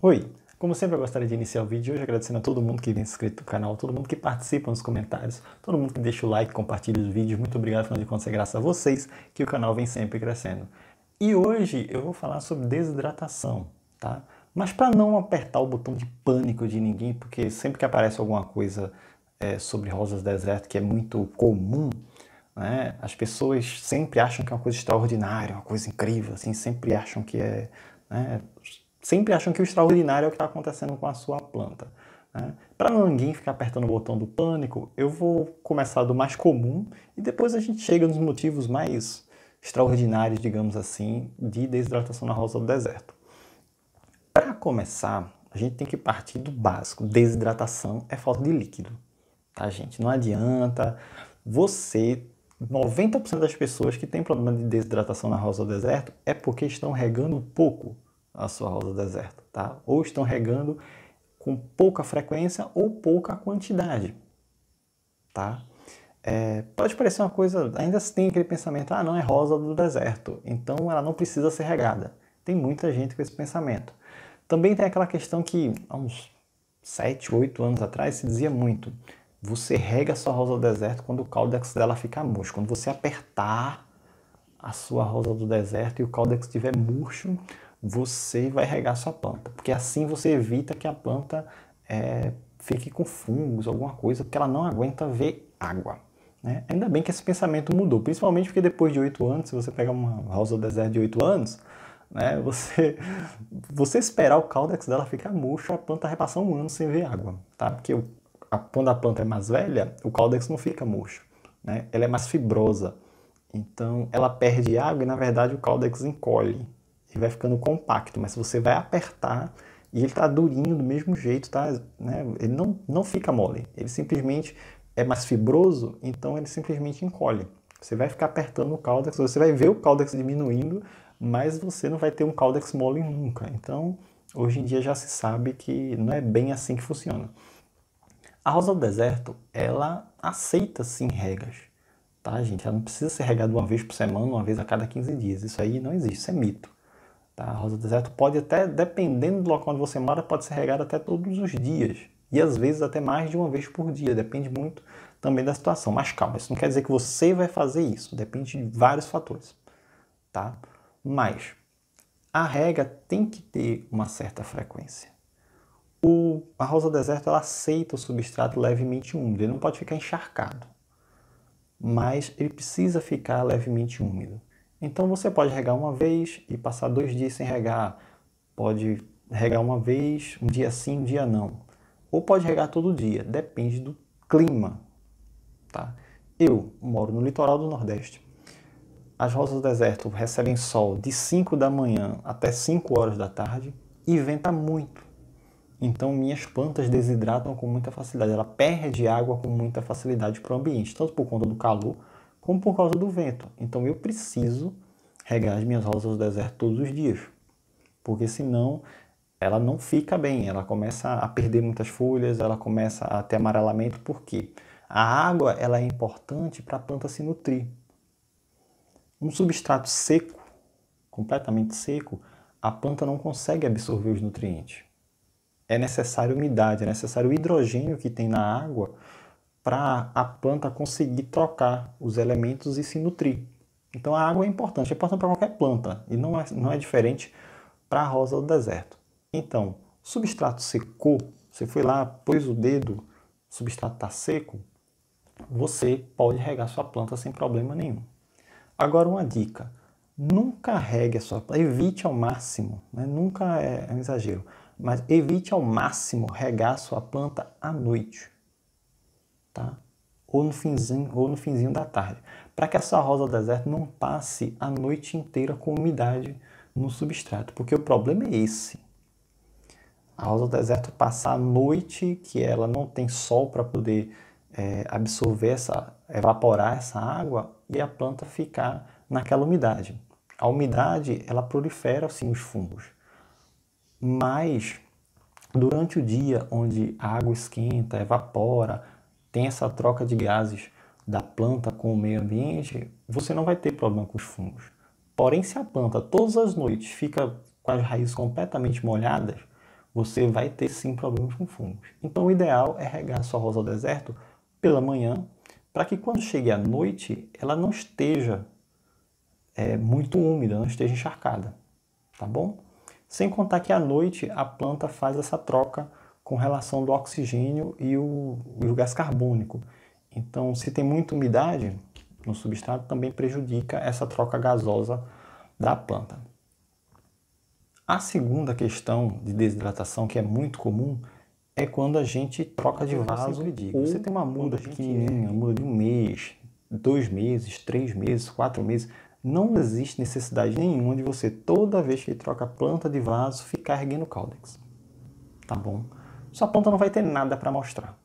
Oi! Como sempre, eu gostaria de iniciar o vídeo hoje agradecendo a todo mundo que vem se inscrito no canal, todo mundo que participa nos comentários, todo mundo que deixa o like, compartilha os vídeos. Muito obrigado, afinal de contas, é graças a vocês que o canal vem sempre crescendo. E hoje eu vou falar sobre desidratação, tá? Mas para não apertar o botão de pânico de ninguém, porque sempre que aparece alguma coisa sobre rosas do deserto que é muito comum, né, as pessoas sempre acham que é uma coisa extraordinária, uma coisa incrível, assim, sempre acham que é... né, sempre acham que o extraordinário é o que está acontecendo com a sua planta. Né? Para ninguém ficar apertando o botão do pânico, eu vou começar do mais comum e depois a gente chega nos motivos mais extraordinários, digamos assim, de desidratação na rosa do deserto. Para começar, a gente tem que partir do básico. Desidratação é falta de líquido. Tá, gente? Não adianta você... 90% das pessoas que têm problema de desidratação na rosa do deserto é porque estão regando pouco a sua rosa do deserto, tá? Ou estão regando com pouca frequência ou pouca quantidade, tá? Pode parecer uma coisa, ainda tem aquele pensamento, não, é rosa do deserto, então ela não precisa ser regada. Tem muita gente com esse pensamento. Também tem aquela questão que há uns 7, 8 anos atrás se dizia muito, você rega a sua rosa do deserto quando o caudex dela ficar murcho. Quando você apertar a sua rosa do deserto e o caudex estiver murcho, você vai regar a sua planta. Porque assim você evita que a planta fique com fungos, alguma coisa, porque ela não aguenta ver água. Né? Ainda bem que esse pensamento mudou, principalmente porque depois de 8 anos, se você pegar uma rosa do deserto de 8 anos, né, você esperar o caudex dela ficar murcho, a planta vai passar um ano sem ver água. Tá? Porque quando a planta é mais velha, o caudex não fica murcho. Né? Ela é mais fibrosa. Então, ela perde água e, na verdade, o caudex encolhe. Ele vai ficando compacto, mas se você vai apertar e ele está durinho do mesmo jeito, tá? Né? Ele não fica mole. Ele simplesmente é mais fibroso, então ele simplesmente encolhe. Você vai ficar apertando o caudex, você vai ver o caudex diminuindo, mas você não vai ter um caudex mole nunca. Então, hoje em dia já se sabe que não é bem assim que funciona. A rosa do deserto, ela aceita sim regas. Tá, gente? Ela não precisa ser regada uma vez por semana, uma vez a cada 15 dias. Isso aí não existe, isso é mito. Tá? A rosa do deserto pode até, dependendo do local onde você mora, pode ser regada até todos os dias. E às vezes até mais de uma vez por dia. Depende muito também da situação. Mas calma, isso não quer dizer que você vai fazer isso. Depende de vários fatores. Tá? Mas a rega tem que ter uma certa frequência. A rosa do deserto ela aceita o substrato levemente úmido. Ele não pode ficar encharcado, mas ele precisa ficar levemente úmido. Então você pode regar uma vez e passar 2 dias sem regar. Pode regar uma vez, um dia sim, um dia não. Ou pode regar todo dia, depende do clima. Tá? Eu moro no litoral do Nordeste. As rosas do deserto recebem sol de 5 da manhã até 5 horas da tarde e venta muito. Então minhas plantas desidratam com muita facilidade, ela perde água com muita facilidade para o ambiente, tanto por conta do calor como por causa do vento. Então eu preciso regar as minhas rosas do deserto todos os dias, porque senão ela não fica bem, ela começa a perder muitas folhas, ela começa a ter amarelamento, porque a água ela é importante para a planta se nutrir. Um substrato seco, completamente seco, a planta não consegue absorver os nutrientes. É necessário umidade, é necessário o hidrogênio que tem na água para a planta conseguir trocar os elementos e se nutrir. Então a água é importante para qualquer planta e não é diferente para a rosa do deserto. Então, o substrato secou, você foi lá, pôs o dedo, o substrato está seco, você pode regar sua planta sem problema nenhum. Agora uma dica, nunca regue a sua planta, evite ao máximo, né? Nunca é um exagero, mas evite ao máximo regar a sua planta à noite, tá? Ou no finzinho da tarde, para que essa rosa do deserto não passe a noite inteira com umidade no substrato, porque o problema é esse. A rosa do deserto passa a noite que ela não tem sol para poder absorver evaporar essa água e a planta ficar naquela umidade. A umidade, ela prolifera sim os fungos, mas durante o dia, onde a água esquenta, evapora, tem essa troca de gases da planta com o meio ambiente, você não vai ter problema com os fungos. Porém, se a planta todas as noites fica com as raízes completamente molhadas, você vai ter sim problemas com fungos. Então o ideal é regar a sua rosa ao deserto pela manhã, para que quando chegue à noite ela não esteja muito úmida, não esteja encharcada, tá bom? Sem contar que à noite a planta faz essa troca com relação do oxigênio e o gás carbônico. Então, se tem muita umidade no substrato, também prejudica essa troca gasosa da planta. A segunda questão de desidratação, que é muito comum, é quando a gente troca de vaso. Você tem uma muda pequenininha, muda de 1 mês, 2 meses, 3 meses, 4 meses. Não existe necessidade nenhuma de você, toda vez que troca a planta de vaso, ficar erguendo o caudex. Tá bom? Sua planta não vai ter nada para mostrar.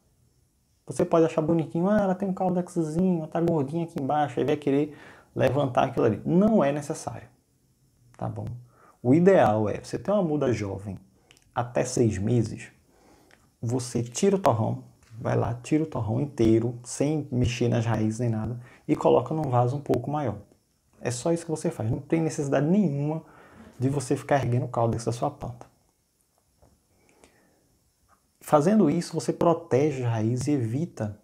Você pode achar bonitinho, ela tem um caudexzinho, tá gordinha aqui embaixo, aí vai querer levantar aquilo ali. Não é necessário. Tá bom? O ideal é, você ter uma muda jovem até 6 meses, você tira o torrão, vai lá, tira o torrão inteiro, sem mexer nas raízes nem nada, e coloca num vaso um pouco maior. É só isso que você faz. Não tem necessidade nenhuma de você ficar erguendo o caudex da sua planta. Fazendo isso, você protege as raízes e evita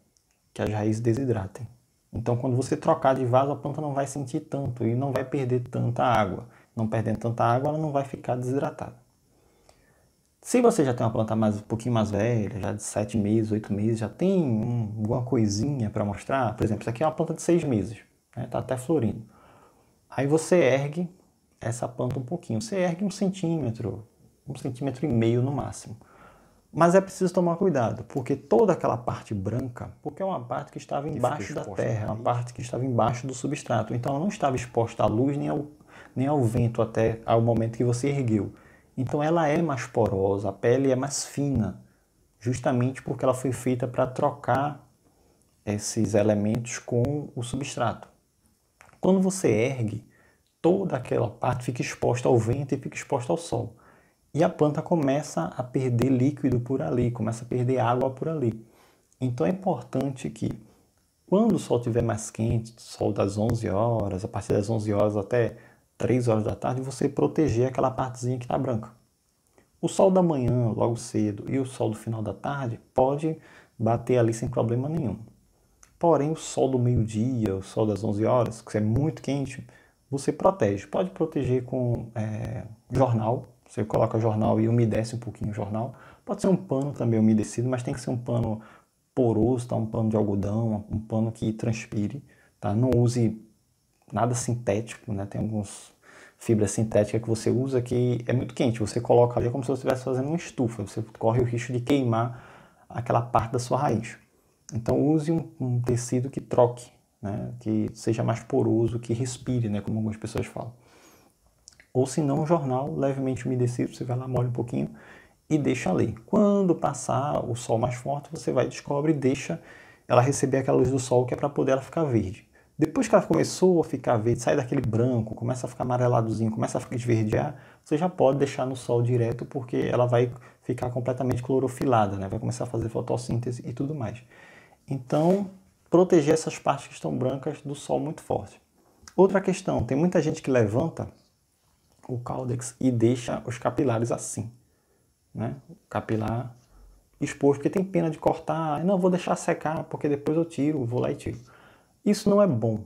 que as raízes desidratem. Então, quando você trocar de vaso, a planta não vai sentir tanto e não vai perder tanta água. Não perdendo tanta água, ela não vai ficar desidratada. Se você já tem uma planta um pouquinho mais velha, já de 7 meses, 8 meses, já tem alguma coisinha para mostrar, por exemplo, isso aqui é uma planta de 6 meses, está até florindo. Aí você ergue essa planta um pouquinho. Você ergue 1 centímetro, 1,5 cm no máximo. Mas é preciso tomar cuidado, porque toda aquela parte branca, porque é uma parte que estava embaixo da terra, uma parte que estava embaixo do substrato. Então ela não estava exposta à luz nem ao vento até ao momento que você ergueu. Então ela é mais porosa, a pele é mais fina, justamente porque ela foi feita para trocar esses elementos com o substrato. Quando você ergue, toda aquela parte fica exposta ao vento e fica exposta ao sol. E a planta começa a perder líquido por ali, começa a perder água por ali. Então é importante que, quando o sol estiver mais quente, sol das 11 horas, a partir das 11 horas até 3 horas da tarde, você proteger aquela partezinha que está branca. O sol da manhã, logo cedo, e o sol do final da tarde pode bater ali sem problema nenhum. Porém, o sol do meio-dia, o sol das 11 horas, que é muito quente, você protege. Pode proteger com jornal. Você coloca jornal e umedece um pouquinho o jornal. Pode ser um pano também umedecido, mas tem que ser um pano poroso, tá? Um pano de algodão, um pano que transpire. Tá? Não use nada sintético, né? Tem algumas fibras sintéticas que você usa que é muito quente. Você coloca ali como se você estivesse fazendo uma estufa. Você corre o risco de queimar aquela parte da sua raiz. Então use um tecido que troque, né? Que seja mais poroso, que respire, né? Como algumas pessoas falam. Ou se não, um jornal levemente umedecido, você vai lá, molha um pouquinho e deixa ali. Quando passar o sol mais forte, você vai, descobre e deixa ela receber aquela luz do sol que é para poder ela ficar verde. Depois que ela começou a ficar verde, sai daquele branco, começa a ficar amareladozinho, começa a esverdear, você já pode deixar no sol direto porque ela vai ficar completamente clorofilada, né? Vai começar a fazer fotossíntese e tudo mais. Então, proteger essas partes que estão brancas do sol muito forte. Outra questão, tem muita gente que levanta o caudex e deixa os capilares assim, né? O capilar exposto, porque tem pena de cortar, não, vou deixar secar, porque depois eu tiro, vou lá e tiro. Isso não é bom,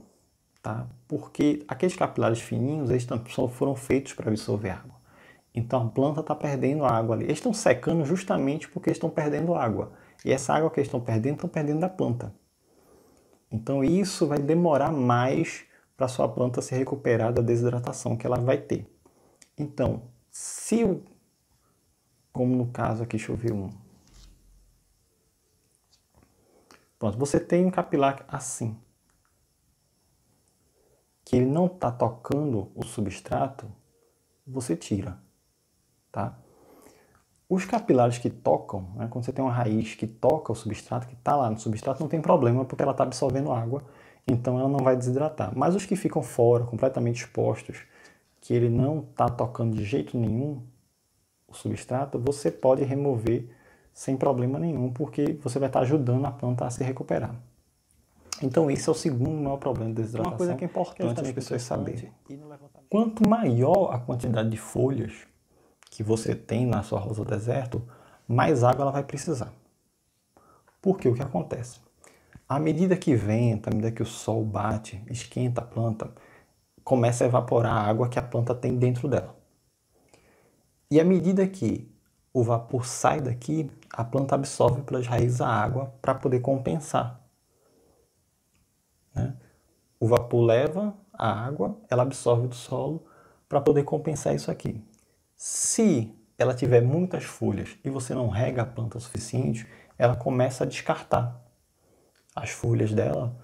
tá? Porque aqueles capilares fininhos, eles foram feitos para absorver água. Então a planta está perdendo água ali. Eles estão secando justamente porque estão perdendo água. E essa água que eles estão perdendo da planta. Então isso vai demorar mais para a sua planta se recuperar da desidratação que ela vai ter. Então, como no caso aqui, deixa eu ver um. Pronto, você tem um capilar assim, que ele não está tocando o substrato, você tira, tá? Os capilares que tocam, né, quando você tem uma raiz que toca o substrato, que está lá no substrato, não tem problema, porque ela está absorvendo água, então ela não vai desidratar. Mas os que ficam fora, completamente expostos, que ele não está tocando de jeito nenhum o substrato, você pode remover sem problema nenhum, porque você vai estar ajudando a planta a se recuperar. Então esse é o segundo maior problema de desidratação. Uma coisa que é importante as pessoas saberem. Quanto maior a quantidade de folhas que você tem na sua rosa deserto, mais água ela vai precisar. Porque o que acontece? À medida que venta, à medida que o sol bate, esquenta a planta, começa a evaporar a água que a planta tem dentro dela. E à medida que o vapor sai daqui, a planta absorve pelas raízes a água para poder compensar, né? O vapor leva a água, ela absorve do solo para poder compensar isso aqui. Se ela tiver muitas folhas e você não rega a planta o suficiente, ela começa a descartar as folhas dela,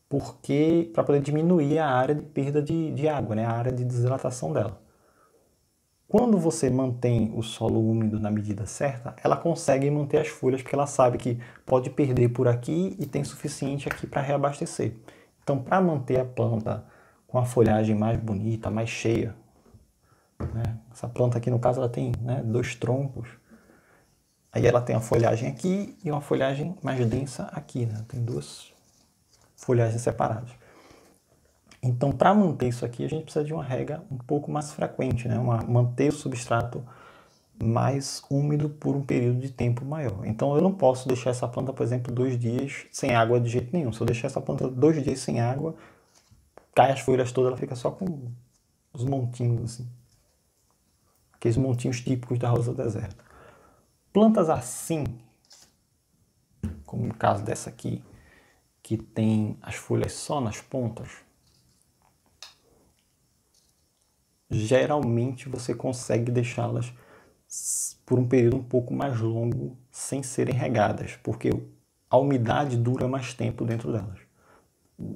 porque para poder diminuir a área de perda de água, né? A área de desidratação dela. Quando você mantém o solo úmido na medida certa, ela consegue manter as folhas, porque ela sabe que pode perder por aqui e tem suficiente aqui para reabastecer. Então, para manter a planta com a folhagem mais bonita, mais cheia, né? Essa planta aqui, no caso, ela tem, né, 2 troncos. Aí ela tem a folhagem aqui e uma folhagem mais densa aqui, né? Tem 2 folhagens separadas. Então, para manter isso aqui, a gente precisa de uma rega um pouco mais frequente, né? Manter o substrato mais úmido por um período de tempo maior. Então, eu não posso deixar essa planta, por exemplo, 2 dias sem água de jeito nenhum. Se eu deixar essa planta 2 dias sem água, cai as folhas todas, ela fica só com os montinhos, assim. Aqueles montinhos típicos da rosa do deserto. Plantas assim, como no caso dessa aqui, que tem as folhas só nas pontas, geralmente você consegue deixá-las por um período um pouco mais longo sem serem regadas, porque a umidade dura mais tempo dentro delas.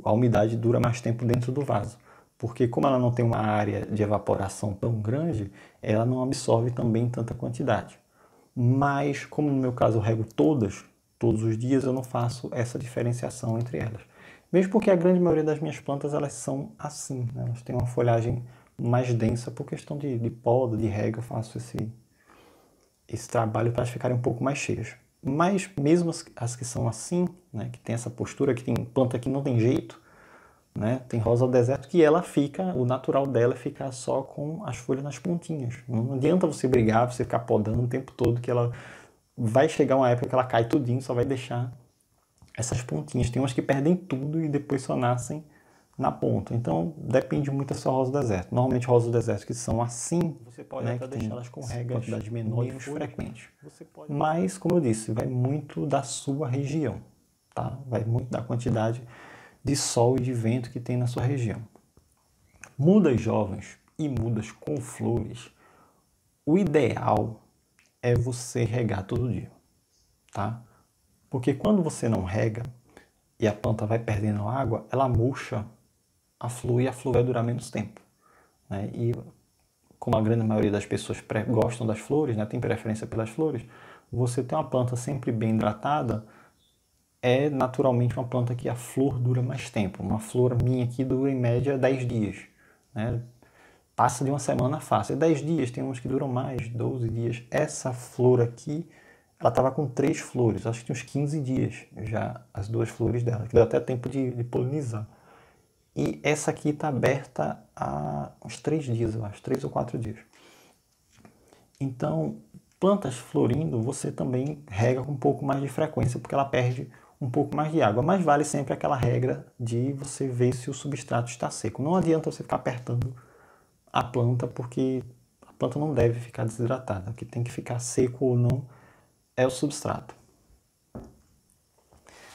A umidade dura mais tempo dentro do vaso, porque como ela não tem uma área de evaporação tão grande, ela não absorve também tanta quantidade. Mas, como no meu caso eu rego todos os dias, eu não faço essa diferenciação entre elas. Mesmo porque a grande maioria das minhas plantas elas são assim, né? Elas têm uma folhagem mais densa por questão de poda, de rega, eu faço esse trabalho para elas ficarem um pouco mais cheias. Mas mesmo as que são assim, né, que tem essa postura, que tem planta que não tem jeito, né, tem rosa do deserto que ela fica, o natural dela é ficar só com as folhas nas pontinhas. Não adianta você brigar, você ficar podando o tempo todo, que ela vai chegar uma época que ela cai tudinho, só vai deixar essas pontinhas. Tem umas que perdem tudo e depois só nascem na ponta. Então, depende muito da sua rosa do deserto. Normalmente, rosas do deserto que são assim, você pode, né, até deixá-las com regas menos frequentes. Mas, como eu disse, vai muito da sua região, tá? Vai muito da quantidade de sol e de vento que tem na sua região. Mudas jovens e mudas com flores, o ideal é você regar todo dia, tá? Porque quando você não rega e a planta vai perdendo água, ela murcha a flor e a flor vai durar menos tempo, né? E como a grande maioria das pessoas gostam das flores, né, tem preferência pelas flores, você ter uma planta sempre bem hidratada é naturalmente uma planta que a flor dura mais tempo. Uma flor minha aqui dura em média 10 dias, né? Passa de uma semana fácil. 10 dias, tem uns que duram mais, 12 dias. Essa flor aqui, ela estava com 3 flores, acho que tinha uns 15 dias já as 2 flores dela, que deu até tempo de polinizar. E essa aqui está aberta há uns 3 dias, eu acho, 3 ou 4 dias. Então, plantas florindo, você também rega com um pouco mais de frequência, porque ela perde um pouco mais de água. Mas vale sempre aquela regra de você ver se o substrato está seco. Não adianta você ficar apertando a planta, porque a planta não deve ficar desidratada. O que tem que ficar seco ou não é o substrato.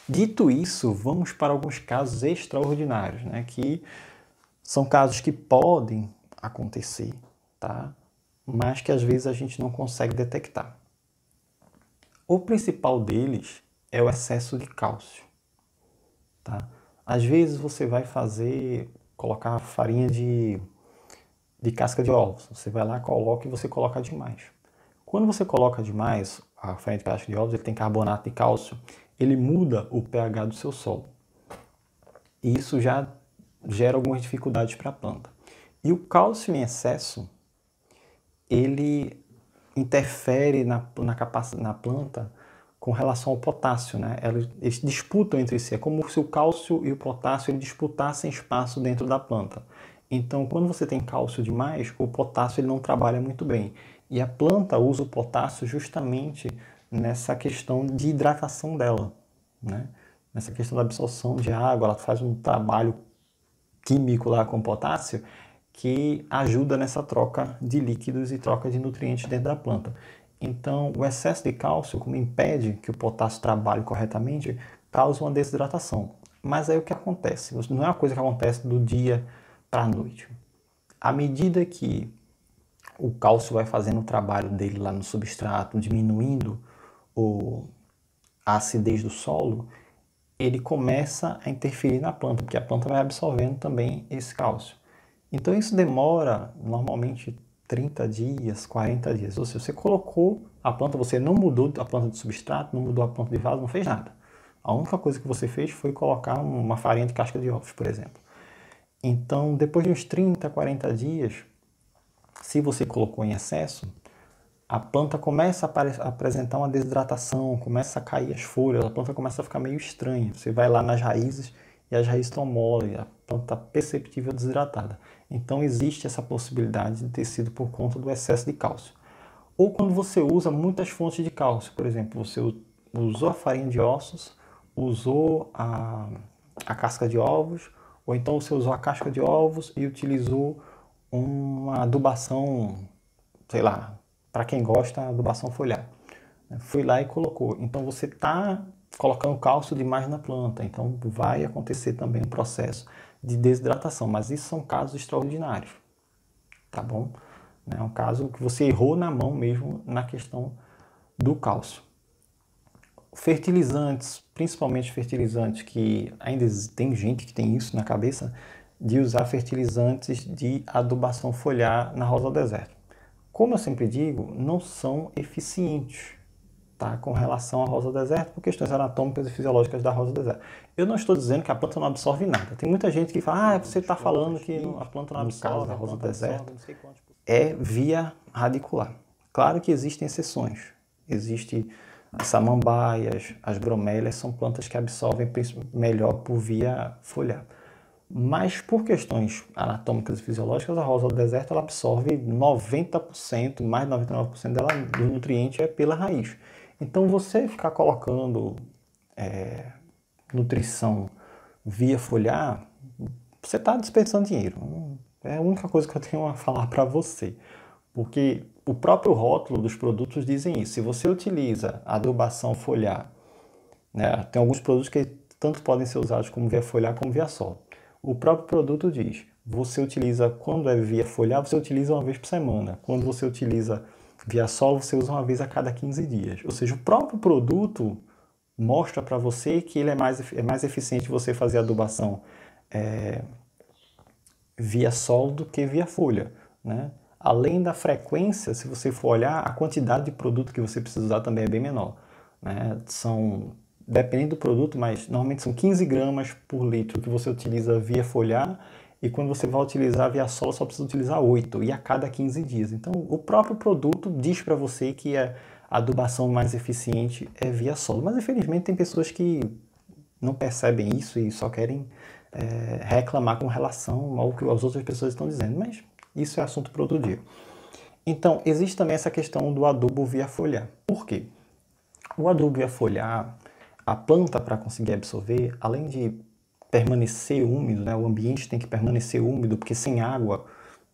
Dito isso, vamos para alguns casos extraordinários, né? Que são casos que podem acontecer, tá? Mas que às vezes a gente não consegue detectar. O principal deles é o excesso de cálcio, tá? Às vezes você vai colocar farinha de casca de ovos. Você vai lá, coloca e você coloca demais. Quando você coloca demais, a farinha de casca de ovos ele tem carbonato de cálcio, ele muda o pH do seu solo. E isso já gera algumas dificuldades para a planta. E o cálcio em excesso, ele interfere na planta com relação ao potássio, né? Eles disputam entre si. É como se o cálcio e o potássio disputassem espaço dentro da planta. Então, quando você tem cálcio demais, o potássio ele não trabalha muito bem. E a planta usa o potássio justamente nessa questão de hidratação dela, né? Nessa questão da absorção de água, ela faz um trabalho químico lá com potássio que ajuda nessa troca de líquidos e troca de nutrientes dentro da planta. Então, o excesso de cálcio, como impede que o potássio trabalhe corretamente, causa uma desidratação. Mas aí o que acontece? Não é uma coisa que acontece do dia para a noite. À medida que o cálcio vai fazendo o trabalho dele lá no substrato, diminuindo a acidez do solo, ele começa a interferir na planta, porque a planta vai absorvendo também esse cálcio. Então isso demora normalmente 30 dias, 40 dias. Ou seja, você colocou a planta, você não mudou a planta de substrato, não mudou a planta de vaso, não fez nada. A única coisa que você fez foi colocar uma farinha de casca de ovos, por exemplo. Então, depois de uns 30, 40 dias, se você colocou em excesso, a planta começa a apresentar uma desidratação, começa a cair as folhas, a planta começa a ficar meio estranha. Você vai lá nas raízes e as raízes estão mole, a planta está perceptível desidratada. Então existe essa possibilidade de ter sido por conta do excesso de cálcio. Ou quando você usa muitas fontes de cálcio, por exemplo, você usou a farinha de ossos, usou a casca de ovos, ou então você usou a casca de ovos e utilizou uma adubação, sei lá, para quem gosta, adubação foliar. Fui lá e colocou. Então você está colocando cálcio demais na planta, então vai acontecer também um processo de desidratação, mas isso são casos extraordinários, tá bom? É um caso que você errou na mão mesmo na questão do cálcio. Fertilizantes, principalmente fertilizantes que ainda tem gente que tem isso na cabeça, de usar fertilizantes de adubação foliar na rosa do deserto. Como eu sempre digo, não são eficientes, tá, com relação à rosa do deserto por questões anatômicas e fisiológicas da rosa do deserto. Eu não estou dizendo que a planta não absorve nada. Tem muita gente que fala, você está falando que a planta não absorve, no caso da rosa do deserto é via radicular. Claro que existem exceções. Existem as samambaias, as bromélias, são plantas que absorvem melhor por via foliar. Mas por questões anatômicas e fisiológicas, a rosa do deserto ela absorve 90%, mais de 99% dela, do nutriente é pela raiz. Então você ficar colocando nutrição via foliar, você está desperdiçando dinheiro. É a única coisa que eu tenho a falar para você. Porque o próprio rótulo dos produtos dizem isso. Se você utiliza adubação foliar, né, tem alguns produtos que tanto podem ser usados como via foliar como via solo. O próprio produto diz, você utiliza, quando é via foliar, você utiliza uma vez por semana. Quando você utiliza via solo, você usa uma vez a cada 15 dias. Ou seja, o próprio produto mostra para você que ele é mais eficiente você fazer adubação via solo do que via folha, né? Além da frequência, se você for olhar, a quantidade de produto que você precisa usar também é bem menor, né? Dependendo do produto, mas normalmente são 15 gramas por litro que você utiliza via foliar, e quando você vai utilizar via solo só precisa utilizar 8, e a cada 15 dias. Então o próprio produto diz para você que a adubação mais eficiente é via solo, mas infelizmente tem pessoas que não percebem isso e só querem reclamar com relação ao que as outras pessoas estão dizendo, mas isso é assunto para outro dia. Então existe também essa questão do adubo via foliar. Por quê? O adubo via foliar, a planta, para conseguir absorver, além de permanecer úmido, né, o ambiente tem que permanecer úmido, porque sem água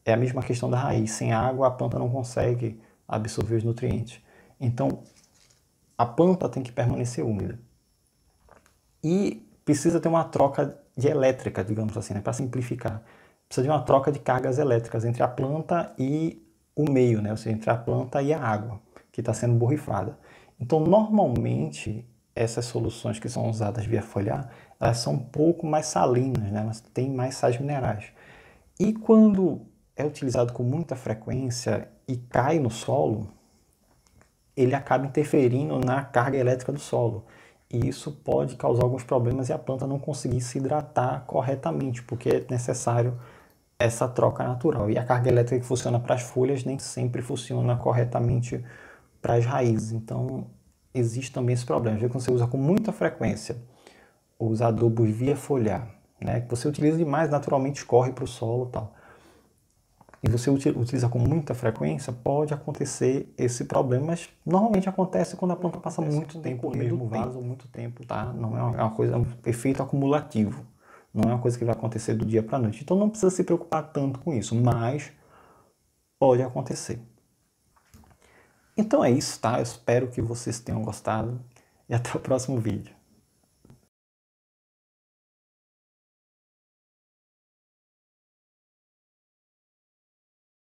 é a mesma questão da raiz. Sem água a planta não consegue absorver os nutrientes. Então a planta tem que permanecer úmida. E precisa ter uma troca de elétrica, digamos assim, né, para simplificar. Precisa de uma troca de cargas elétricas entre a planta e o meio, né, ou seja, entre a planta e a água que está sendo borrifada. Então, normalmente, essas soluções que são usadas via foliar, elas são um pouco mais salinas, né? Elas têm mais sais minerais. E quando é utilizado com muita frequência e cai no solo, ele acaba interferindo na carga elétrica do solo. E isso pode causar alguns problemas e a planta não conseguir se hidratar corretamente, porque é necessário essa troca natural. E a carga elétrica que funciona para as folhas nem sempre funciona corretamente para as raízes. Então, existe também esse problema. Quando você usa com muita frequência os adubos via foliar, né, que você utiliza demais, naturalmente escorre para o solo e tal. e você utiliza com muita frequência, pode acontecer esse problema, mas normalmente acontece quando a planta passa muito tempo no mesmo vaso, muito tempo, tá? Não é uma coisa, é um efeito acumulativo, não é uma coisa que vai acontecer do dia para a noite. Então não precisa se preocupar tanto com isso, mas pode acontecer. Então é isso, tá? Eu espero que vocês tenham gostado e até o próximo vídeo.